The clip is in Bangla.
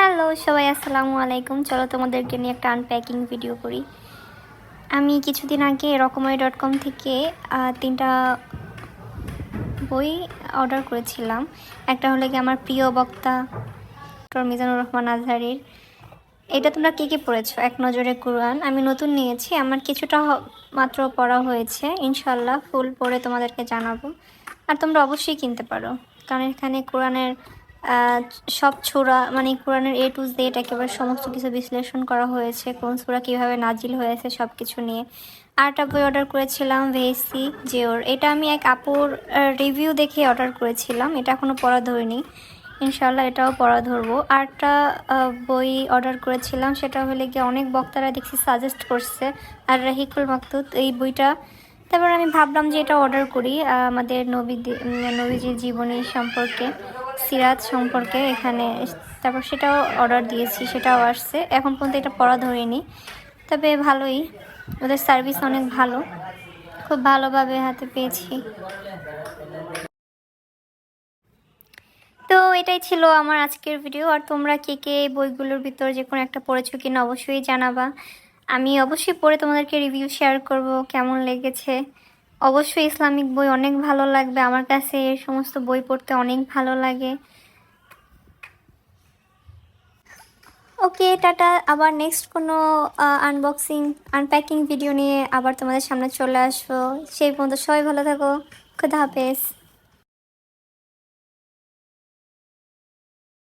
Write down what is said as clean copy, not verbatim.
হ্যালো সবাই, আসসালামু আলাইকুম। চলো তোমাদেরকে নিয়ে একটা আনপ্যাকিং ভিডিও করি। আমি কিছুদিন আগে রকমারি.com থেকে 3টা বই অর্ডার করেছিলাম। একটা হলো কি আমার প্রিয় বক্তা ডক্টর মিজানুর রহমান আজহারীর। এটা তোমরা কে কে পড়েছো? এক নজরে কুরআন। আমি নতুন নিয়েছি, আমার কিছুটা মাত্র পড়া হয়েছে। ইনশাল্লাহ ফুল পড়ে তোমাদেরকে জানাবো। আর তোমরা অবশ্যই কিনতে পারো, কারণ এখানে কোরআনের সব সূরা, মানে কোরআনের A to Z একেবারে সমস্ত কিছু বিশ্লেষণ করা হয়েছে। কোন সূরা কীভাবে নাজিল হয়েছে সব কিছু নিয়ে। আরেকটা বই অর্ডার করেছিলাম ভেসি জিওর। এটা আমি এক আপুর রিভিউ দেখে অর্ডার করেছিলাম, এটা এখনও পড়া ধরিনি। ইনশাল্লাহ এটাও পড়া ধরবো। আরেকটা বই অর্ডার করেছিলাম, সেটা হলে গিয়ে অনেক বক্তারা দেখছি সাজেস্ট করছে, আর রাহিকুল মাকতুদ এই বইটা। তারপর আমি ভাবলাম যে এটা অর্ডার করি, আমাদের নবীজির জীবনী সম্পর্কে, সিরাত সম্পর্কে এখানে। তারপর সেটাও অর্ডার দিয়েছি, সেটাও আসছে। এখন পর্যন্ত এটা পড়া ধরিনি, তবে ভালোই, ওদের সার্ভিস অনেক ভালো, খুব ভালোভাবে হাতে পেয়েছি। তো এটাই ছিল আমার আজকের ভিডিও। আর তোমরা কে কে বইগুলোর ভিতর যে কোনো একটা পড়েছো কিনা অবশ্যই জানাবা। আমি অবশ্যই পড়ে তোমাদেরকে রিভিউ শেয়ার করব কেমন লেগেছে। অবশ্যই ইসলামিক বই অনেক ভালো লাগবে, আমার কাছে এই সমস্ত বই পড়তে অনেক ভালো লাগে। ওকে, টাটা। আবার নেক্সট কোনো আনপ্যাকিং ভিডিও নিয়ে আবার তোমাদের সামনে চলে আসবো। সেই পর্যন্ত সবাই ভালো থাকো। খুদা হাফেজ।